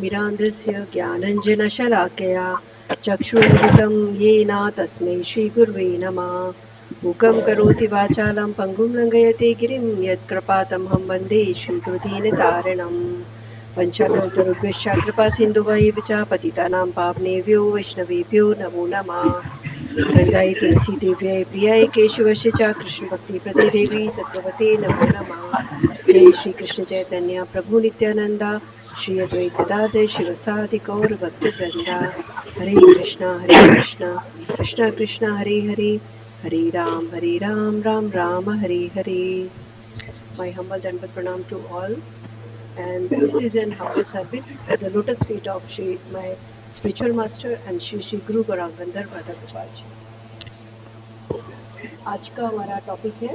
ज्ञानतिमिरान्धस्य ज्ञानञ्जनशलाकया चक्षुरुन्मिलितं येन तस्मै श्रीगुर्वे नमः। मूकं करोति वाचालं पङ्गुं लङ्घयते गिरिं यत्कृपातमहं वन्दे श्रीकृतीनतारिणम्। पञ्चकल्पतरुभ्यश्च कृपासिन्धुभ्यैव च पतितानां पावनेभ्यो वैष्णवेभ्यो नमो नमः। वृन्दाय तुलसीदेव्यै प्रियाय केशवस्य च कृष्णभक्तिप्रदे देवी सत्यवते नमो नमः। जय श्री कृष्ण चैतन्य प्रभु नित्यानंदा श्री अद्वैत गदाधर शिवसादि गौर भक्तवृंदा। हरे कृष्णा कृष्णा कृष्णा हरे हरे, हरे Ram Ram Ram Hare Hare. My humble Dandavat Pranam to all, and this is an humble service at the lotus feet of Shri, my spiritual master and Shri Guru Gaurang Gandhar Radha Gopal जी। आज का हमारा टॉपिक है,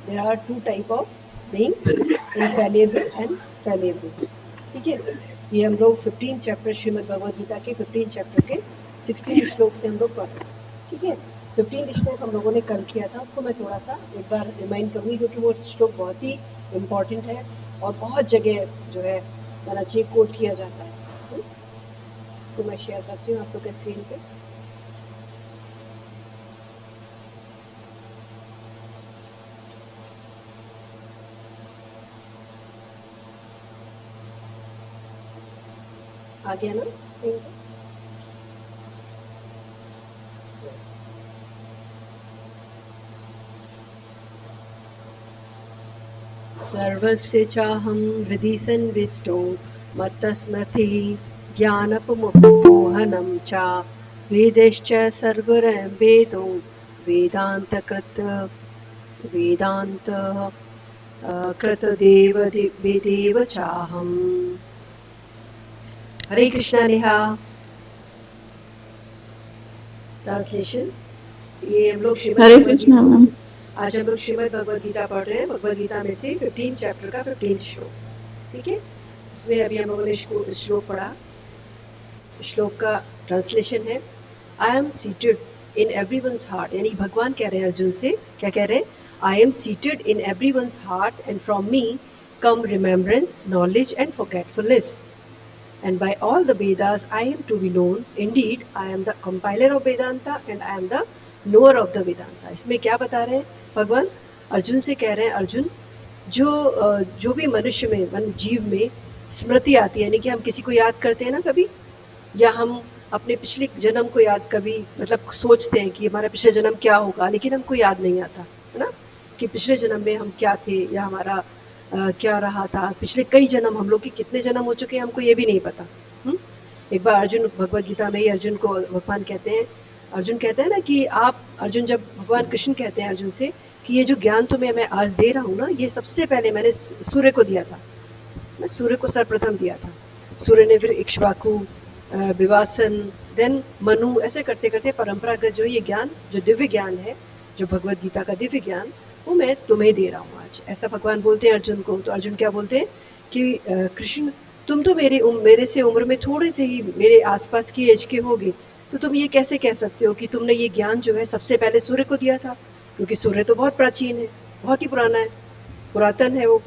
there are two type of beings, infallible and fallible। ठीक है, ये हम लोग 15 chapter Shrimad Bhagavad Gita के 15 चैप्टर के 16 श्लोक से हम लोग पढ़ रहे हैं। ठीक है, 15 श्लोक हम लोगों ने कल किया था, उसको मैं थोड़ा सा एक बार रिमाइंड करूँगी क्योंकि वो श्लोक बहुत ही इम्पॉर्टेंट है और बहुत जगह जो है कहना चाहिए कोट किया जाता है। इसको मैं शेयर करती हूँ आप लोग के स्क्रीन पे। आ गया ना स्क्रीन पे? सर्वस्य चाहं हृदि संविष्टो मत्तस्मृतिः ज्ञानपमोहनं च वेदैश्च सर्वरं वेदो कृतदेव चाहम्। हरे कृष्णा नेहा। ट्रांसलेशन, ये हम लोग हरे कृष्णा मैम। आज हम लोग श्रीमद् भगवद गीता पढ़ रहे हैं। भगवद गीता में से 15 चैप्टर का 15 श्लोक। ठीक है, इसमें अभी हम लोगों ने श्लोक पढ़ा। श्लोक का ट्रांसलेशन है, I am seated in everyone's heart, यानी भगवान कह रहे हैं अर्जुन से, क्या कह रहे हैं? I am seated in everyone's heart and from me come remembrance, knowledge and forgetfulness, and by all the Vedas I am to be known. Indeed, I am the compiler of Vedanta and I am the knower of the Vedanta। इसमें क्या बता रहे हैं भगवान? अर्जुन से कह रहे हैं, अर्जुन जो भी मनुष्य में, मन जीव में स्मृति आती है, यानी कि हम किसी को याद करते हैं ना कभी, या हम अपने पिछले जन्म को याद कभी मतलब सोचते हैं कि हमारा पिछले जन्म क्या होगा, लेकिन हमको याद नहीं आता है ना कि पिछले जन्म में हम क्या थे या हमारा क्या रहा था। पिछले कई जन्म, हम लोग के कितने जन्म हो चुके हैं हमको ये भी नहीं पता। एक बार अर्जुन, भगवद गीता में ही अर्जुन को भगवान कहते हैं, अर्जुन कहते हैं ना कि आप, अर्जुन जब भगवान कृष्ण कहते हैं अर्जुन से कि ये जो ज्ञान तुम्हें मैं आज दे रहा हूँ ना, ये सबसे पहले मैंने सूर्य को दिया था, मैं सूर्य को सर्वप्रथम दिया था। सूर्य ने फिर इक्ष्वाकु, विवासन, देन मनु, ऐसे करते करते परंपरागत जो ये ज्ञान, जो दिव्य ज्ञान है, जो भगवद गीता का दिव्य ज्ञान, वो मैं तुम्हें दे रहा हूँ आज, ऐसा भगवान बोलते हैं अर्जुन को। तो अर्जुन क्या बोलते हैं कि कृष्ण, तुम तो मेरे से उम्र में थोड़े से ही मेरे आसपास की एज के होगे, तो तुम ये कैसे कह सकते हो कि तुमने ये ज्ञान जो है सबसे पहले सूर्य को दिया था? क्योंकि सूर्य तो बहुत प्राचीन है, बहुत ही पुराना है, पुरातन है वो।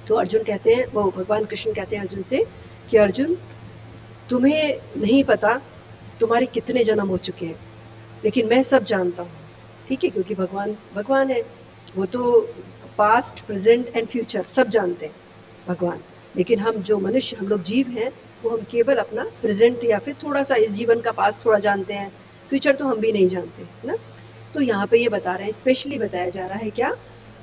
तो अर्जुन कहते हैं, वो भगवान कृष्ण कहते हैं अर्जुन से कि अर्जुन, तुम्हें नहीं पता तुम्हारे कितने जन्म हो चुके हैं, लेकिन मैं सब जानता हूँ। ठीक है, क्योंकि भगवान है, वो तो पास्ट, प्रेजेंट एंड फ्यूचर सब जानते हैं भगवान। लेकिन हम जो मनुष्य, हम लोग जीव हैं, वो हम केवल अपना प्रेजेंट या फिर थोड़ा सा इस जीवन का पास्ट थोड़ा जानते हैं, फ्यूचर तो हम भी नहीं जानते है ना। तो यहाँ पे ये बता रहे हैं, स्पेशली बताया जा रहा है क्या,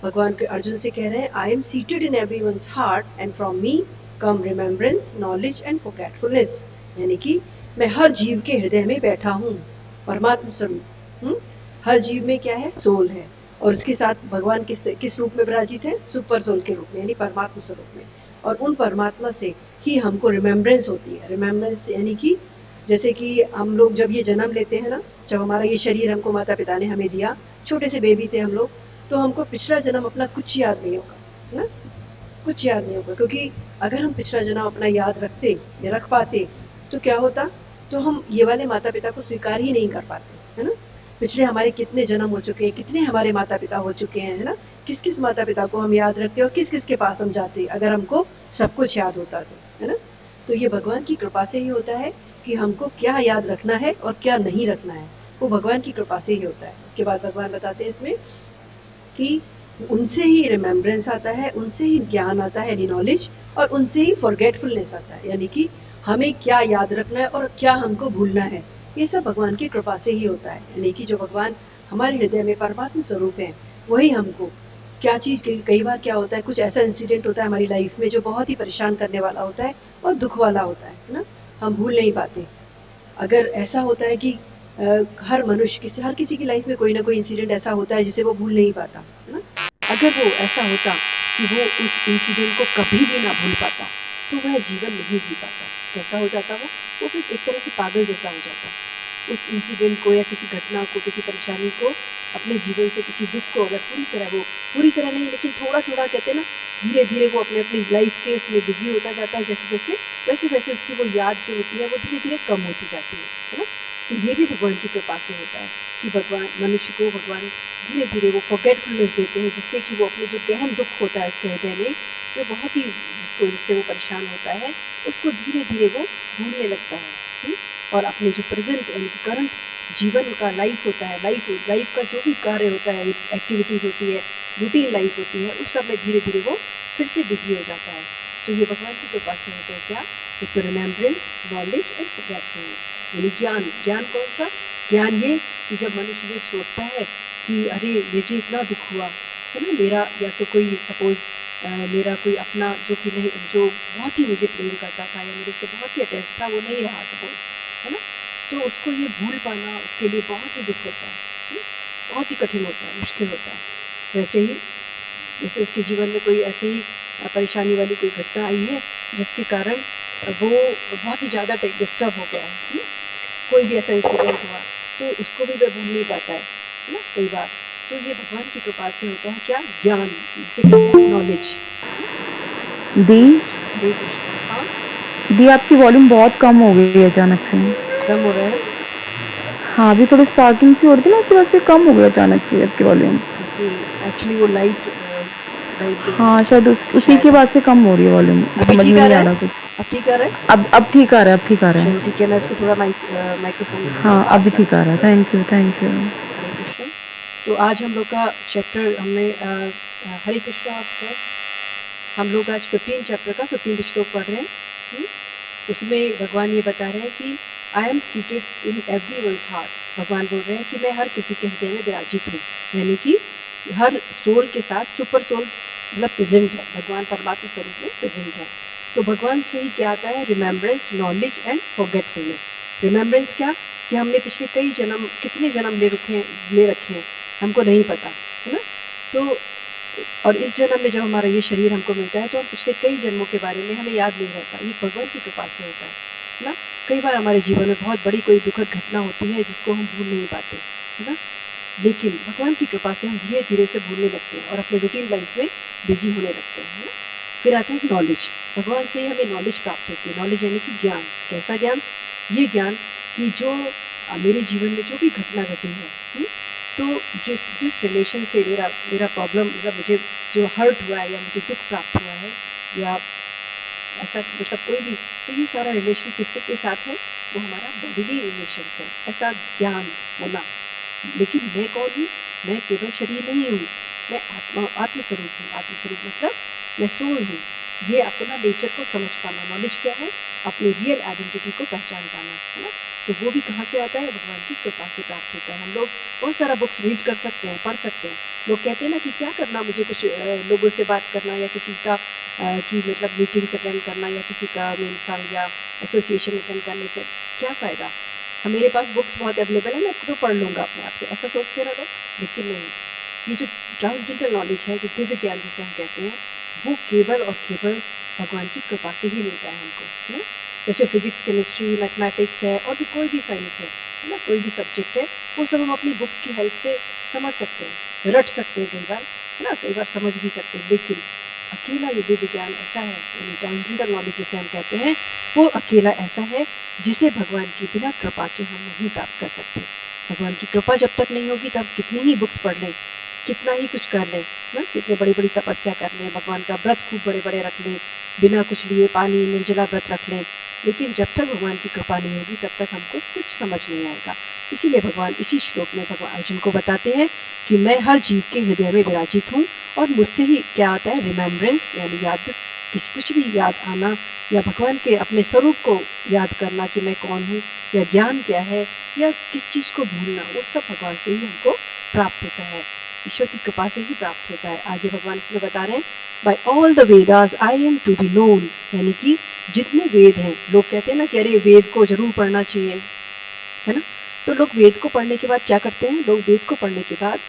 भगवान के अर्जुन से कह रहे हैं, I am seated in everyone's heart and from me come remembrance, knowledge and forgetfulness, यानी कि मैं हर जीव के हृदय में बैठा हूँ, परमात्म स्वरूप। हर जीव में क्या है? सोल है, और उसके साथ भगवान किस रूप में विराजित है? सुपर सोल के रूप में, यानी परमात्मा स्वरूप में। और उन परमात्मा से ही हमको रिमेम्बरेंस होती है। रिमेम्बरेंस यानी कि जैसे कि हम लोग जब ये जन्म लेते हैं ना, जब हमारा ये शरीर हमको माता पिता ने हमें दिया, छोटे से बेबी थे हम लोग, तो हमको पिछला जन्म अपना कुछ याद नहीं होगा, है ना, कुछ याद नहीं होगा। क्योंकि अगर हम पिछला जन्म अपना याद रखते या रख पाते तो क्या होता, तो हम ये वाले माता पिता को स्वीकार ही नहीं कर पाते, है ना। पिछले हमारे कितने जन्म हो चुके हैं, कितने हमारे माता पिता हो चुके हैं, है ना। किस किस माता पिता को हम याद रखते हैं और किस किस के पास हम जाते, अगर हमको सब कुछ याद होता तो, है ना। तो ये भगवान की कृपा से ही होता है कि हमको क्या याद रखना है और क्या नहीं रखना है, वो भगवान की कृपा से ही होता है। उसके बाद भगवान बताते हैं इसमें कि उनसे ही रिमेम्बरेंस आता है, उनसे ही ज्ञान आता है, नॉलेज, और उनसे ही फॉरगेटफुलनेस आता है, यानी कि हमें क्या याद रखना है और क्या हमको भूलना है, ये सब भगवान की कृपा से ही होता है। यानी कि जो भगवान हमारे हृदय में परमात्मा स्वरूप हैं, वही हमको क्या चीज़, कई बार क्या होता है, कुछ ऐसा इंसिडेंट होता है हमारी लाइफ में जो बहुत ही परेशान करने वाला होता है और दुख वाला होता है ना, हम भूल नहीं पाते। अगर ऐसा होता है कि हर मनुष्य हर किसी की लाइफ में कोई ना कोई इंसिडेंट ऐसा होता है जिसे वो भूल नहीं पाता, है ना। अगर वो ऐसा होता कि वो उस इंसिडेंट को कभी भी ना भूल पाता, तो वह जीवन नहीं जी पाता। कैसा हो जाता वो फिर एक तरह से पागल जैसा हो जाता। उस इंसिडेंट को या किसी घटना को, किसी परेशानी को, अपने जीवन से किसी दुख को अगर पूरी तरह नहीं, लेकिन थोड़ा थोड़ा, कहते हैं ना, धीरे धीरे वो अपने अपनी लाइफ के उसमें बिजी होता जाता है, जैसे जैसे वैसे वैसे उसकी वो याद जो होती है वो धीरे धीरे कम होती जाती है ना। तो ये भी भगवान की कृपा से होता है कि भगवान मनुष्य को, भगवान धीरे धीरे वो फॉरगेटफुलनेस देते हैं, जिससे कि वो अपने जो गहन दुख होता है उसके हृदय में, जो बहुत ही जिससे वो परेशान होता है, उसको धीरे धीरे वो भूलने लगता है। और अपने जो प्रेजेंट यानी कि करंट जीवन का लाइफ होता है, लाइफ का जो भी कार्य होता है, एक्टिविटीज़ होती है, रूटीन लाइफ होती है, उस सब में धीरे धीरे वो फिर से बिजी हो जाता है। तो ये भगवान की कृपा से होता है। क्या? एक तो रिमेम्बरेंस, नॉलेज एंड फॉरगेटफुलनेस, यानी ज्ञान कौन सा ज्ञान? ये कि जब मनुष्य ये सोचता है कि अरे मुझे इतना दुख हुआ, है ना, मेरा या तो कोई सपोज मेरा कोई अपना जो कि नहीं, जो बहुत ही मुझे प्रेम करता था या मेरे से बहुत ही अटैच था, वो नहीं रहा सपोज, है ना, तो उसको ये भूल पाना उसके लिए बहुत ही दुख होता है, बहुत ही कठिन होता है, मुश्किल होता है। वैसे ही जैसे उसके जीवन में कोई ऐसे ही परेशानी वाली कोई घटना आई है जिसके कारण वो बहुत ही ज़्यादा डिस्टर्ब हो गया है ना? कोई भी ऐसा इंसिडेंट हुआ तो उसको भी वह भूल नहीं पाता है ना कई बार। तो ये भगवान की कृपा से होता है। क्या? ज्ञान, जिसे कहते हैं नॉलेज। दी हरे कृष्ण। हाँ, दी आपकी वॉल्यूम बहुत कम हो गई है अचानक से। कम हो रहा है। हाँ, अभी थोड़ी स्पार्किंग सी हो रही थी ना, उसके बाद से कम हो गई अचानक से आपकी वॉल्यूम। ओके, एक्चुअली वो लाइट हाँ, शायद उसी शायद। के बाद से कम हो रही है वॉल्यूम, अभी समझ ठीक में आ नहीं रहा आ है? रहा कुछ। अब ठीक आ रहा है? अब ठीक आ रहा है, अब ठीक आ रहा चलो है। ठीक है, मैं इसको थोड़ा माइक्रोफोन इसको हाँ, पास अभी ठीक आ रखती रहा है। हूँ। Thank you, thank you. Hare Krishna. तो आज हम लोग का चैप्टर हरे कृष्ण आप सर, हम लोग आज 15 चैप्टर का 15 श्लोक पढ़ रहे हैं। उसमें भगवान ये बता रहे हैं कि I am seated in every once heart. भगवान बोल रहे हैं कि मैं हर किसी के हृदय में विराजित हूँ, यानी कि हर सोल के साथ सुपर सोल मतलब प्रेजेंट है, भगवान परमात्मा स्वरूप में प्रेजेंट है। तो भगवान से ही क्या आता है? Remembrance, knowledge and forgetfulness. Remembrance क्या? कि हमने पिछले कई जन्म, कितने जन्म ले रखे हैं, हमको नहीं पता, है ना। तो और इस जन्म में जब हमारा ये शरीर हमको मिलता है तो हम पिछले कई जन्मों के बारे में हमें याद नहीं रहता। ये भगवान की कृपा से होता है ना। कई बार हमारे जीवन में बहुत बड़ी कोई दुखद घटना होती है जिसको हम भूल नहीं पाते, है ना, लेकिन भगवान की कृपा से हम धीरे धीरे उसे भूलने लगते हैं और अपने रूटीन लाइफ में बिजी होने लगते हैं, है ना। फिर आता है नॉलेज। भगवान से ही हमें नॉलेज प्राप्त होती है। नॉलेज यानी कि ज्ञान। कैसा ज्ञान? ये ज्ञान कि जो मेरे जीवन में जो भी घटना घटी है, तो जिस रिलेशन से मेरा प्रॉब्लम, मतलब मुझे जो हर्ट हुआ है या मुझे दुख प्राप्त हुआ है या ऐसा, मतलब कोई भी, तो ये सारा रिलेशन किससे के साथ है? वो हमारा बॉडीली रिलेशन है। ऐसा ज्ञान होना। लेकिन मैं कौन हूँ? मैं केवल शरीर नहीं हूँ, मैं आत्मस्वरूप हूँ। आत्मस्वरूप मतलब मैं सोल हूँ। ये अपना नेचर को समझ पाना। नॉलेज क्या है? अपनी रियल आइडेंटिटी को पहचान पाना, है ना। तो वो भी कहाँ से आता है? भगवान की कृपा से प्राप्त होता है। हम लोग बहुत सारा बुक्स रीड कर सकते हैं, पढ़ सकते हैं। लोग कहते हैं ना कि क्या करना मुझे, कुछ लोगों से बात करना या किसी का की मतलब मीटिंग्स अटेंड करना या किसी का मेल संग या एसोसिएशन अटेंड करने से क्या फ़ायदा? मेरे पास बुक्स बहुत अवेलेबल है, मैं तो पढ़ लूँगा अपने आप से, ऐसा सोचते ना लोग। लेकिन नहीं, ये जो ट्रांसजेंडर नॉलेज है, जो दिव्य ज्ञान जिसे हम कहते हैं, वो केवल और केवल भगवान की कृपा से ही मिलता है हमको, है ना। जैसे फिजिक्स, केमिस्ट्री, मैथमेटिक्स है और भी कोई भी साइंस है ना, कोई भी सब्जेक्ट है, वो सब हम अपनी बुक्स की हेल्प से समझ सकते हैं, रट सकते हैं कई बार, है ना, कई बार समझ भी सकते हैं। लेकिन अकेला ये दिव्य ज्ञान ऐसा है, यानी ट्रांसजेंडर नॉलेज जिसे हम कहते हैं, वो अकेला ऐसा है जिसे भगवान की बिना कृपा के हम नहीं प्राप्त कर सकते। भगवान की कृपा जब तक नहीं होगी तब कितनी ही बुक्स पढ़ लें, कितना ही कुछ कर लें ना, कितने बड़ी बड़ी तपस्या कर लें, भगवान का व्रत खूब बड़े बड़े रख लें, बिना कुछ लिए पानी निर्जला व्रत रख लें, लेकिन जब तक भगवान की कृपा नहीं होगी तब तक हमको कुछ समझ नहीं आएगा। इसीलिए भगवान इसी श्लोक में भगवान अर्जुन को बताते हैं कि मैं हर जीव के हृदय में विराजित हूँ और मुझसे ही क्या होता है, रिमेम्बरेंस यानी याद, किसी कुछ भी याद आना या भगवान के अपने स्वरूप को याद करना कि मैं कौन हूँ या ज्ञान क्या है या किस चीज़ को भूलना, वो सब भगवान से ही हमको प्राप्त होता है, ईश्वर की कृपा से ही प्राप्त होता है। आगे भगवान इसमें बता रहे हैं, by all the Vedas I am to be known, यानी कि जितने वेद हैं, लोग कहते हैं ना कि अरे वेद को जरूर पढ़ना चाहिए, है ना, तो लोग वेद को पढ़ने के बाद क्या करते हैं, लोग वेद को पढ़ने के बाद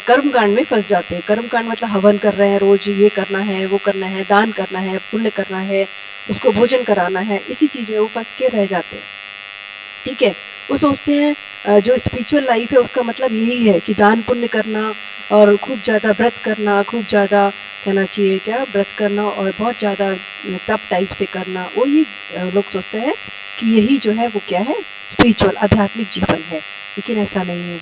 कर्मकांड में फंस जाते हैं। कर्मकांड मतलब हवन कर रहे हैं, रोज ये करना है, वो करना है, दान करना है, पुण्य करना है, उसको भोजन कराना है, इसी चीज़ में वो फंस के रह जाते हैं। ठीक है, वो सोचते हैं जो स्पिरिचुअल लाइफ है उसका मतलब यही है कि दान पुण्य करना और खूब ज़्यादा व्रत करना, खूब ज़्यादा कहना चाहिए क्या, व्रत करना और बहुत ज़्यादा तप टाइप से करना, वो ही लोग सोचते हैं कि यही जो है वो क्या है, स्पिरिचुअल आध्यात्मिक जीवन है, लेकिन ऐसा नहीं है।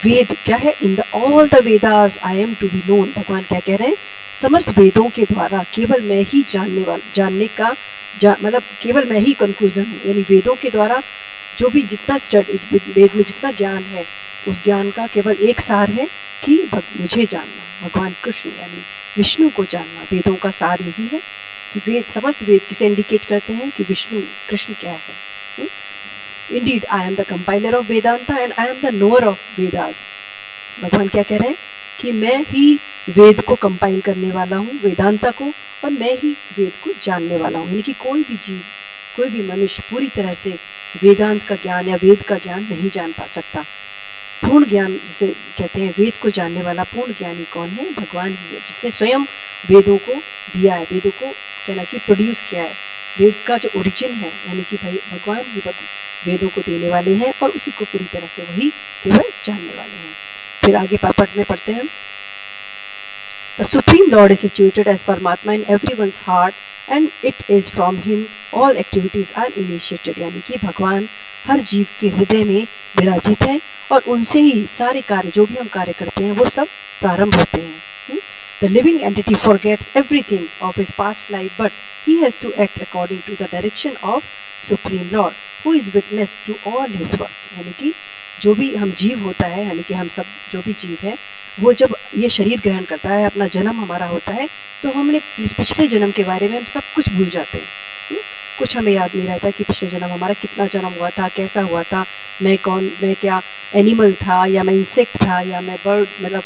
वेद क्या है, in the all the Vedas I am to be known, भगवान क्या कह रहे हैं, समस्त वेदों के द्वारा केवल मैं ही जानने का मतलब केवल मैं ही कंक्लूजन हूँ, यानी वेदों के द्वारा जो भी जितना स्टडी, वेद में जितना ज्ञान है उस ज्ञान का केवल एक सार है कि मुझे जानना, भगवान कृष्ण यानी विष्णु को जानना। वेदों का सार यही है कि वेद, समस्त वेद किसे इंडिकेट करते हैं कि विष्णु कृष्ण क्या है। Indeed I am the compiler of Vedanta and I am the knower of Vedas, भगवान क्या कह रहे हैं कि मैं ही वेद को कंपाइल करने वाला हूँ, वेदांता को, और मैं ही वेद को जानने वाला हूँ। यानी कि कोई भी जीव, कोई भी मनुष्य पूरी तरह से वेदांत का ज्ञान या वेद का ज्ञान नहीं जान पा सकता। पूर्ण ज्ञान जिसे कहते हैं, वेद को जानने वाला पूर्ण ज्ञानी कौन है, भगवान ही है, जिसने स्वयं वेदों को दिया है, वेदों को कहना चाहिए प्रोड्यूस किया है। वेद का जो ओरिजिन है यानी कि भाई भगवान ही वेदों को देने वाले हैं और उसी को पूरी तरह से वही केवल जानने वाले हैं। फिर आगे पापट में पढ़ते हैं, the supreme lord is situated as Paramatma in everyone's heart and it is from him all activities are initiated, यानी कि भगवान हर जीव के हृदय में विराजित है और उनसे ही सारे कार्य, जो भी हम कार्य करते हैं वो सब प्रारंभ होते हैं। The living entity forgets everything of his past life but he has to act according to the direction of supreme lord who is witness to all his work, यानी कि जो भी हम जीव होता है, यानी कि हम सब जो भी जीव है, वो जब ये शरीर ग्रहण करता है, अपना जन्म हमारा होता है, तो हमने पिछले जन्म के बारे में हम सब कुछ भूल जाते हैं। कुछ हमें याद नहीं रहता कि पिछले जन्म हमारा कितना जन्म हुआ था, कैसा हुआ था, मैं कौन, मैं क्या एनिमल था या मैं इंसेक्ट था या मैं बर्ड, मतलब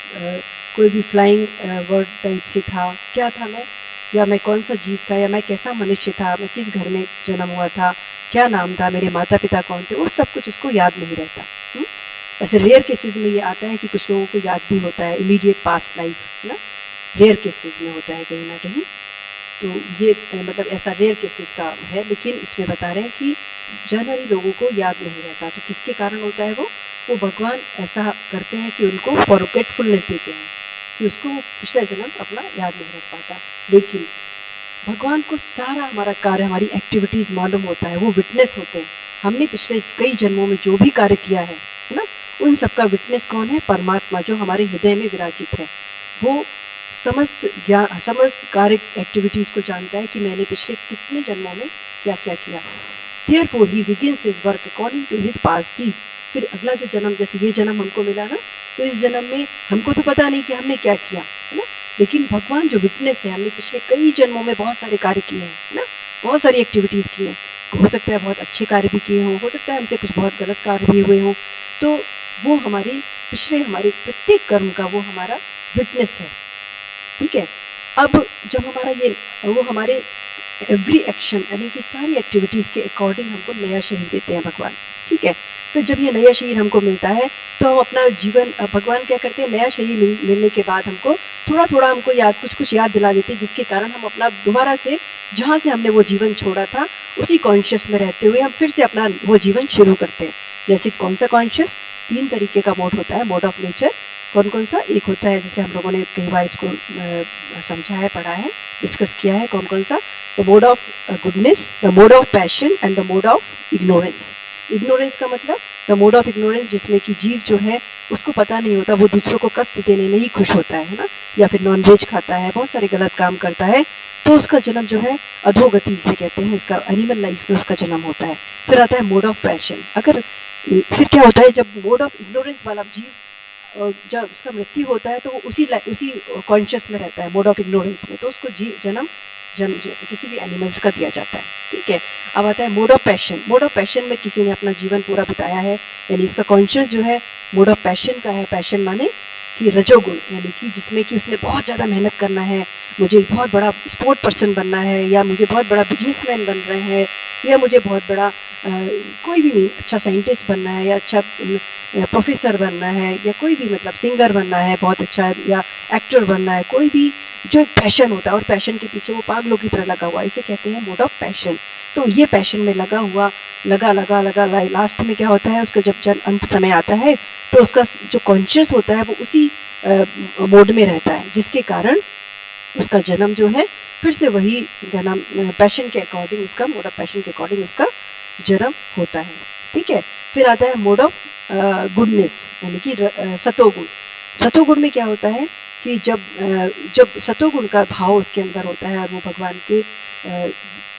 कोई भी फ्लाइंग बर्ड टाइप से था, क्या था मैं, या मैं कौन सा जीव था, या मैं कैसा मनुष्य था, मैं किस घर में जन्म हुआ था, क्या नाम था, मेरे माता पिता कौन थे, वो सब कुछ उसको याद नहीं रहता। ऐसे रेयर केसेस में ये आता है कि कुछ लोगों को याद भी होता है, इमीडिएट पास्ट लाइफ, है ना, रेयर केसेस में होता है कहीं ना कहीं, तो ये मतलब ऐसा रेयर केसेस का है, लेकिन इसमें बता रहे हैं कि जनरली लोगों को याद नहीं रहता। तो किसके कारण होता है वो भगवान ऐसा करते हैं कि उनको फॉरगेटफुलनेस देते हैं कि उसको पिछला जन्म अपना याद नहीं रख पाता। लेकिन भगवान को सारा हमारा कार्य, हमारी एक्टिविटीज़ मालूम होता है, वो विटनेस होते हैं। हमने पिछले कई जन्मों में जो भी कार्य किया है ना, उन सब का विटनेस कौन है, परमात्मा, जो हमारे हृदय में विराजित है। वो समस्त ज्ञान, समस्त कार्य एक्टिविटीज़ को जानता है कि मैंने पिछले कितने जन्मों में क्या क्या किया। Therefore he begins his work according to his past deed। फिर अगला जो जन्म, जैसे ये जन्म हमको मिला ना, तो इस जन्म में हमको तो पता नहीं कि हमने क्या किया, है ना, लेकिन भगवान जो विटनेस है, हमने पिछले कई जन्मों में बहुत सारे कार्य किए हैं, है ना, बहुत सारी एक्टिविटीज़ की हैं। हो सकता है बहुत अच्छे कार्य भी किए हों, हो सकता है हमसे कुछ बहुत गलत कार्य भी हुए हों, तो वो हमारी पिछले, हमारे प्रत्येक कर्म का वो हमारा विटनेस है। ठीक है, अब जब हमारा ये, वो हमारे एवरी एक्शन यानी कि सारी एक्टिविटीज़ के अकॉर्डिंग हमको नया शरीर देते हैं भगवान। ठीक है, फिर जब ये नया शरीर हमको मिलता है तो हम अपना जीवन, भगवान क्या करते हैं, नया शरीर मिलने के बाद हमको थोड़ा थोड़ा हमको याद, कुछ कुछ याद दिला देते हैं, जिसके कारण हम अपना दोबारा से जहाँ से हमने वो जीवन छोड़ा था उसी कॉन्शियस में रहते हुए हम फिर से अपना वो जीवन शुरू करते हैं। जैसे कि कौन सा कॉन्शियस, 3 तरीके का मोड होता है, मोड ऑफ नेचर। कौन कौन सा, एक होता है, जैसे हम लोगों ने कई बार इसको समझा है, पढ़ा है, डिस्कस किया है, कौन कौन सा, the mode of goodness, the mode of passion and the mode of ignorance. Ignorance का मतलब द मोड ऑफ इग्नोरेंस, जिसमें कि जीव जो है उसको पता नहीं होता, वो दूसरों को कष्ट देने में ही खुश होता है ना, या फिर नॉनवेज खाता है, बहुत सारे गलत काम करता है, तो उसका जन्म जो है अधोगति जिसे कहते हैं, इसका एनिमल लाइफ में उसका जन्म होता है। फिर आता है मोड ऑफ पैशन। अगर फिर क्या होता है, जब मोड ऑफ इग्नोरेंस वाला जीव जब उसका मृत्यु होता है तो वो उसी कॉन्शियस में रहता है, मोड ऑफ इग्नोरेंस में, तो उसको जन्म किसी भी एनिमल्स का दिया जाता है। ठीक है, अब आता है mode of passion. Mode of passion में किसी ने अपना जीवन पूरा बिताया है, यानी उसका कॉन्शियस जो है मोड ऑफ पैशन का है। पैशन माने कि रजोगुण, यानी कि जिसमें कि उसने बहुत ज़्यादा मेहनत करना है, मुझे बहुत बड़ा स्पोर्ट पर्सन बनना है, या मुझे बहुत बड़ा बिजनेसमैन बन रहे हैं, या मुझे बहुत बड़ा कोई भी मीन अच्छा साइंटिस्ट बनना है, या अच्छा प्रोफेसर बनना है, या कोई भी मतलब सिंगर बनना है बहुत अच्छा, या एक्टर बनना है, कोई भी जो एक पैशन होता है, और पैशन के पीछे वो पागलों की तरह लगा हुआ, इसे कहते हैं मोड ऑफ पैशन। तो ये पैशन में लगा हुआ लगा लास्ट में क्या होता है, उसका जब अंत समय आता है तो उसका जो कॉन्शियस होता है वो उसी मोड में रहता है, जिसके कारण उसका जन्म जो है फिर से वही क्या नाम पैशन के अकॉर्डिंग, उसका मोड ऑफ पैशन के अकॉर्डिंग उसका जन्म होता है। ठीक है, फिर आता है मोड ऑफ गुडनेस, यानी कि सतोगुण। सतोगुण में क्या होता है कि जब सतोगुण का भाव उसके अंदर होता है और वो भगवान के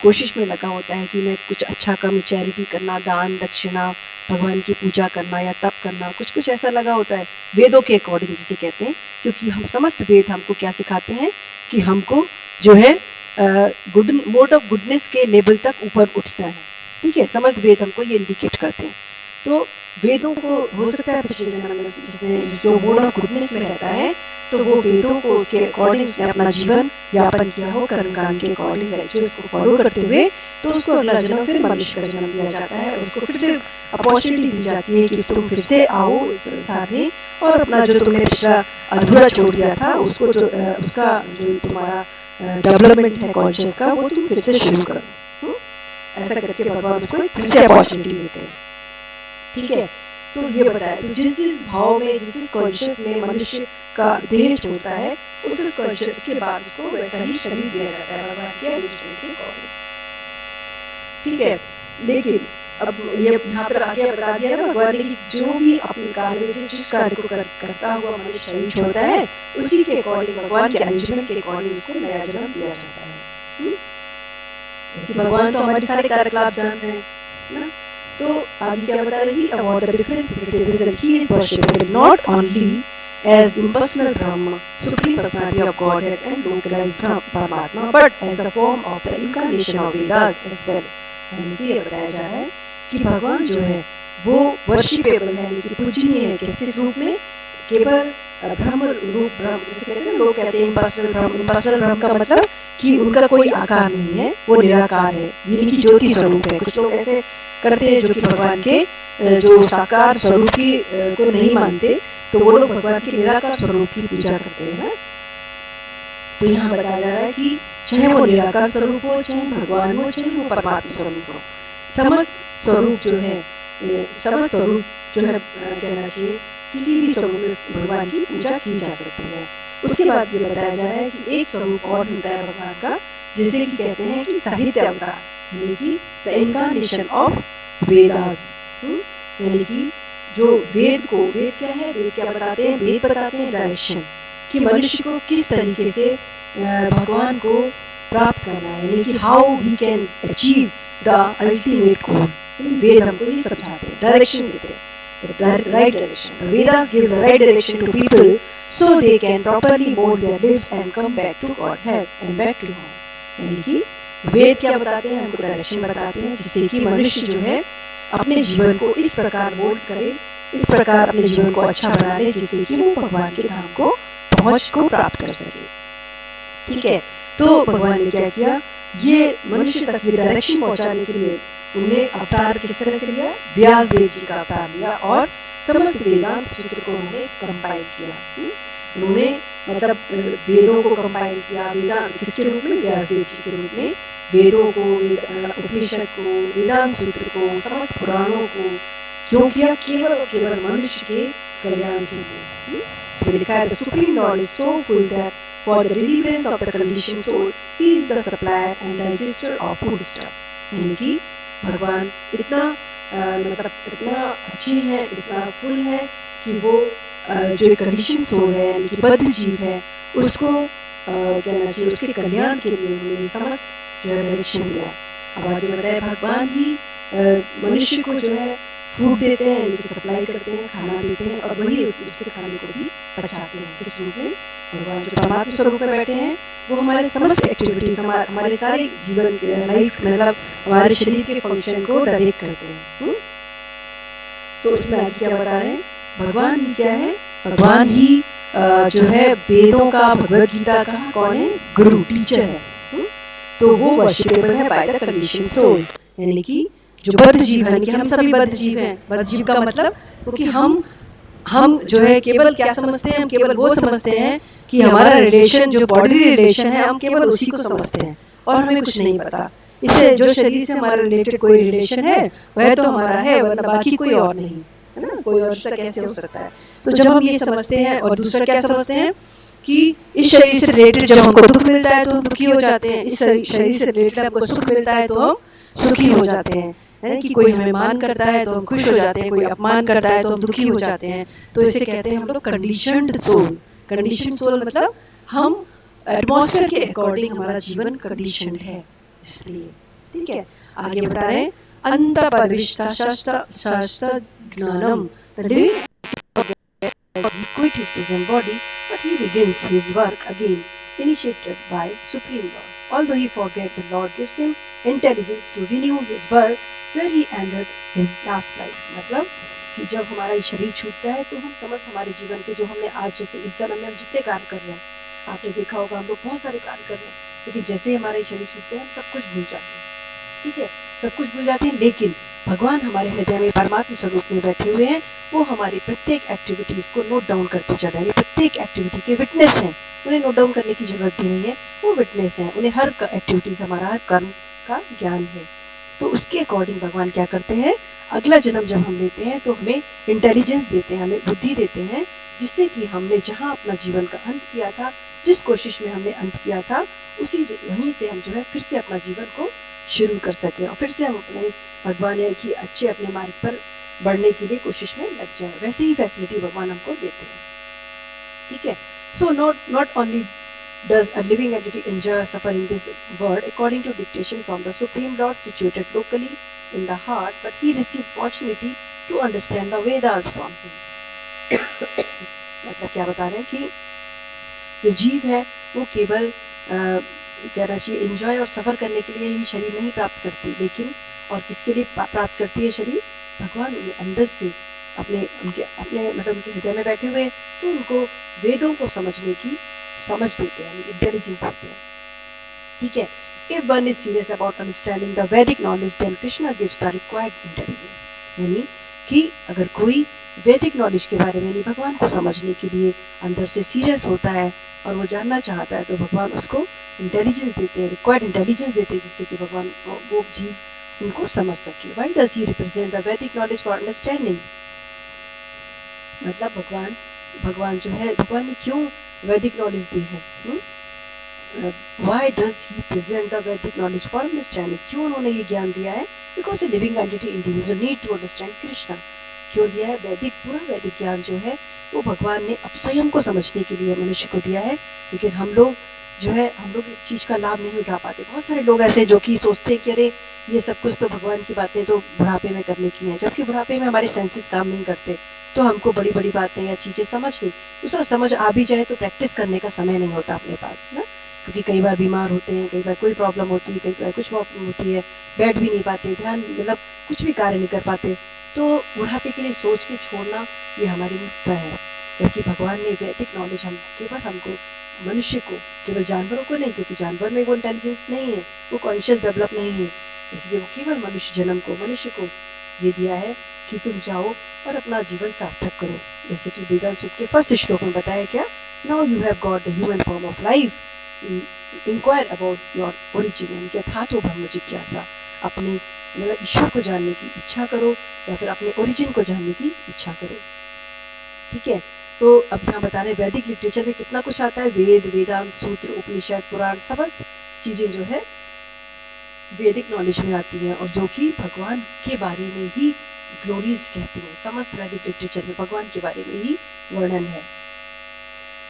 कोशिश में लगा होता है कि मैं कुछ अच्छा काम, चैरिटी करना, दान दक्षिणा, भगवान की पूजा करना या तप करना, कुछ ऐसा लगा होता है वेदों के अकॉर्डिंग जिसे कहते हैं, क्योंकि हम समस्त वेद हमको क्या सिखाते हैं कि हमको जो है गुड मोड ऑफ गुडनेस के लेवल तक ऊपर उठना है। ठीक है, समस्त वेद हमको ये इंडिकेट करते हैं। तो वेदों को हो सकता है पिछले जन्म में जिसने जो मोड ऑफ गुडनेस में रहता है, तो वो वेदों को उसके अकॉर्डिंग उसने अपना जीवन यापन किया हो, कर्मकांड के अकॉर्डिंग रिचुअल्स को फॉलो करते हुए, तो उसको अगला जन्म फिर मनुष्य का जन्म दिया जाता है। उसको फिर से अपॉर्चुनिटी दी जाती है कि तुम फिर से आओ इस संसार में, और अपना जो तुमने पिछला अधूरा छोड़ दिया था उसको उसका जो तुम्हारा डेवलपमेंट है कॉन्शियस का, वो तुम फिर से शुरू करो। ऐसा करके भगवान उसको एक फिर से अपॉर्चुनिटी देते हैं। ठीक है, तो ये बताया, तो जिस भाव में, जिस कॉन्शियस में मनुष्य का देह छोड़ता है, उस कॉन्शियस के बाद उसको वैसा ही शरीर दिया जाता है भगवान के अरेंजमेंट के अकॉर्डिंग। ठीक है, लेकिन अब ये यहाँ पर आगे बता दिया ना भगवान ने कि जो भी अपने कार्य में जिस कार्य को करता हुआ मनुष्य शरीर छोड़ता है, उसी के अकॉर्डिंग भगवान के अरेंजमेंट के अकॉर्डिंग उसको नया जन्म दिया जाता है। कि भगवान तो हमारे सारे कार्यकलाप जान रहे हैं ना। तो आगे क्या बता रही, about the different result he is worshipped not only as impersonal Brahma, supreme personality of Godhead and localized Paramatma, but as a form of the incarnation of Vedas as well। यानी कि ये बताया जा रहा है कि भगवान जो है वो वर्शिपेबल है, यानी कि पूजनीय है, किस रूप में, केवल ब्रह्म रूप, ब्रह्म जैसे कहते हैं, लोग कहते हैं इम्पर्सनल ब्रह्म। इम्पर्सनल ब्रह्म का मतलब कि उनका कोई आकार नहीं है, वो निराकार है, यानी कि ज्योति स्वरूप है। कुछ लोग ऐसे करते हैं जो कि भगवान के जो साकार स्वरूप की को नहीं मानते, तो वो लोग भगवान के निराकार स्वरूप की पूजा करते हैं ना। तो यहाँ बताया जा रहा है कि चाहे वो निराकार स्वरूप हो, चाहे भगवान हो, चाहे वो परमात्मा स्वरूप हो, समस्त स्वरूप जो है, समस्त स्वरूप जो है कहना चाहिए, किसी भी स्वरूप में भगवान की पूजा की जा सकती है। उसके बाद ये बताया जा रहा है कि एक स्वरूप और होता है भगवान का, जिसे कि कहते हैं कि साहित्य अवतार, यानी कि द इनकार्नेशन ऑफ वेदास। यानी कि जो वेद क्या है, वेद क्या बताते हैं, वेद बताते हैं डायरेक्शन, कि मनुष्य को किस तरीके से भगवान को प्राप्त करना है, यानी कि how he can achieve the ultimate goal. Veda हमको ये समझाते हैं, डायरेक्शन देते हैं, right direction. The Vedas give the right direction to people so they can properly mold their lives and come back to Godhead and back to home. यानी कि वेद क्या बताते हैं, हमको डायरेक्शन बताते हैं, जिससे कि मनुष्य जो है अपने जीवन को इस प्रकार मोल्ड करे, इस प्रकार अपने जीवन को अच्छा बना ले, जिससे कि वो भगवान के धाम को पहुंच को प्राप्त कर सके। ठीक है, तो भगवान ने क्या किया, ये मनुष्य तक ये डायरेक्शन पहुंचाने के लिए उन्होंने अवतार किस तरह से लिया, व्यास देव जी का अवतार लिया, और समस्त वेदांत सूत्र को उन्होंने कंपाइल किया। उन्होंने मतलब वेदों को कंपाइल किया, वेदांत किसके रूप में, व्यास देव जी के रूप में, वेदों को, उपनिषद को, वेदांत सूत्र को, समस्त पुराणों को क्यों किया, केवल और केवल मनुष्य के कल्याण के लिए। इसमें लिखा है, the supreme lord is so full that for the deliverance of the conditioned soul he is the supplier and digester of food stuff. यानी कि भगवान इतना मतलब इतना अच्छे हैं, इतना फुल है कि वो जो एक कंडीशन सोल है यानी कि बद्ध जीव है उसको कहना चाहिए उसके कल्याण के लिए उन्होंने समस्त जो है डायरेक्शन दिया। अब आगे बताए भगवान ही मनुष्य को जो है फूड देते हैं यानी कि सप्लाई करते हैं, खाना देते हैं और वही उसके खाने को भी पचाते हैं। किस रूप में? भगवान जो परमात्मा स्वरूप में बैठे हैं वो हमारे समस्त एक्टिविटीज हमारे सारे जीवन लाइफ मतलब हमारे शरीर के फंक्शन को डायरेक्ट करते हैं। तो उसमें आगे क्या बता रहे हैं? भगवान ही क्या है? भगवान ही जो है वेदों का, भगवत गीता का कौन है? गुरु, टीचर है। तो वो वर्शिपेबल है बाय द कंडीशन सोल, यानी कि जो बद्ध जीव है, कि हम सभी बद्ध जीव हैं। बद्ध जीव का मतलब क्योंकि हम जो है केवल क्या समझते हैं? हम केवल वो समझते हैं कि हमारा रिलेशन जो बॉडी रिलेशन है हम केवल उसी को समझते हैं और हमें कुछ नहीं पता। इससे जो शरीर से हमारा रिलेटेड कोई रिलेशन है वह तो हमारा है, वरना बाकी कोई और नहीं है ना। कोई और रिश्ता कैसे हो सकता है? तो जब हम ये समझते हैं और दूसरा क्या समझते हैं कि इस शरीर से रिलेटेड जब हमको दुख मिलता है तो हम दुखी हो जाते हैं, इस शरीर से रिलेटेड हमको सुख मिलता है तो हम सुखी हो जाते हैं, है कि कोई हमें मान करता है तो हम खुश हो जाते हैं, कोई अपमान करता है तो हम दुखी हो जाते हैं। तो इसे कहते हैं हम लोग कंडीशनड सोल। कंडीशनड सोल मतलब हम एटमॉस्फेयर के अकॉर्डिंग हमारा जीवन कंडीशनड है, इसलिए। ठीक है, आगे बता रहे हैं अंतपविष्टा शास्त्र ज्ञानम the living as he quit his present body, but he begins his work again, initiated by Supreme Lord. Although he forget, the Lord gives him intelligence to renew his work where he ended his last life. मतलब कि जब हमारा ये शरीर छूटता है तो हम समस्त हमारे जीवन के जो हमने आज जैसे इस जन्म में हम जितने कार्य कर रहे हैं, आपने देखा होगा हम लोग बहुत सारे कार्य कर रहे हैं, लेकिन जैसे ही हमारा ये शरीर छूटते हैं हम सब कुछ भूल जाते हैं। ठीक है, सब कुछ भूल जाते हैं, लेकिन भगवान हमारे हृदय में परमात्मा स्वरूप में बैठे हुए हैं। वो हमारी प्रत्येक एक्टिविटीज को नोट डाउन करते चल रहे हैं, प्रत्येक एक्टिविटी के विटनेस हैं। उन्हें नोट डाउन करने की जरूरत भी नहीं है, वो विटनेस हैं। उन्हें हर एक्टिविटीज हमारा हर कर्म का ज्ञान है। तो उसके अकॉर्डिंग भगवान क्या करते हैं? अगला जन्म जब हम लेते हैं तो हमें इंटेलिजेंस देते हैं, हमें बुद्धि देते हैं, जिससे कि हमने जहाँ अपना जीवन का अंत किया था, जिस कोशिश में हमने अंत किया था, उसी वहीं से हम जो है फिर से अपना जीवन को शुरू कर सकें और फिर से हम अपने भगवान की अच्छे अपने मार्ग पर बढ़ने के लिए कोशिश में लग जाए। वैसे ही फैसिलिटी भगवान हमको देते हैं। ठीक है, so not only does a living entity enjoy or suffer in this world according to dictation from the Supreme Lord situated locally in the heart, but he received opportunity to understand the Vedas from him. मतलब क्या बता रहे हैं कि जो जीव है वो केवल कहना चाहिए एंजॉय और सफ़र करने के लिए ही शरीर नहीं प्राप्त करती, लेकिन और किसके लिए प्राप्त करती है शरीर? भगवान उन्हें अंदर से अपने मतलब उनके हृदय में बैठे हुए, तो उनको वेदों को समझने की समझ देते हैं, इंटेलिजेंस देते हैं। ठीक है, if one is serious about understanding the Vedic knowledge then Krishna gives the required intelligence, यानी कि अगर कोई वैदिक नॉलेज के बारे में नहीं भगवान को समझने के लिए अंदर से सीरियस होता है और वो जानना चाहता है, तो भगवान उसको इंटेलिजेंस देते हैं, रिक्वायर्ड इंटेलिजेंस देते हैं, जिससे कि भगवान वो जीव उनको समझ सके। Why does he represent the Vedic knowledge for understanding? मतलब भगवान जो है, भगवान ने क्यों वैदिक नॉलेज दी है? Why does he present the Vedic knowledge for understanding? क्यों उन्होंने ये ज्ञान दिया है? Because a living entity individual need to understand Krishna. क्यों दिया है? पूरा वैदिक ज्ञान जो है वो भगवान ने अब स्वयं को समझने के लिए मनुष्य को दिया है, लेकिन हम लोग इस चीज़ का लाभ नहीं उठा पाते। बहुत सारे लोग ऐसे जो कि सोचते हैं कि अरे ये सब कुछ तो भगवान की बातें तो बुढ़ापे में करने की हैं, जबकि बुढ़ापे में हमारे सेंसेस काम नहीं करते, तो हमको बड़ी बड़ी बातें या चीज़ें समझ नहीं। दूसरा, समझ आ भी जाए तो प्रैक्टिस करने का समय नहीं होता अपने पास ना, क्योंकि कई बार बीमार होते हैं, कई बार कोई प्रॉब्लम होती है, कई बार कुछ प्रॉब्लम होती है, बैठ भी नहीं पाते, ध्यान मतलब कुछ भी कार्य नहीं कर पाते, तो बुढ़ापे के लिए सोच के छोड़ना ये हमारी मूर्खता है। जबकि भगवान ने वैदिक नॉलेज हमको मनुष्य को, केवल जानवरों को नहीं, क्योंकि जानवर में वो इंटेलिजेंस नहीं है, वो कॉन्शियस डेवलप नहीं है, इसलिए वो केवल मनुष्य को ये दिया है कि तुम जाओ और अपना जीवन सार्थक करो। जैसे कि वेदांत सूत्र के फर्स्ट श्लोक में बताया क्या? Now you have got the human form of life, inquire about your origin, यानी कि अथातो ब्रह्म जिज्ञासा, अपने मतलब ईश्वर को जानने की इच्छा करो या फिर अपने ओरिजिन को जानने की इच्छा करो। ठीक है, तो अब यहाँ बता रहे वैदिक लिटरेचर में कितना कुछ आता है, वेद, वेदांत, सूत्र, उपनिषद, पुराण, समस्त चीज़ें जो है वैदिक नॉलेज में आती हैं और जो कि भगवान के बारे में ही ग्लोरीज कहती हैं। समस्त वैदिक लिटरेचर में भगवान के बारे में ही वर्णन है।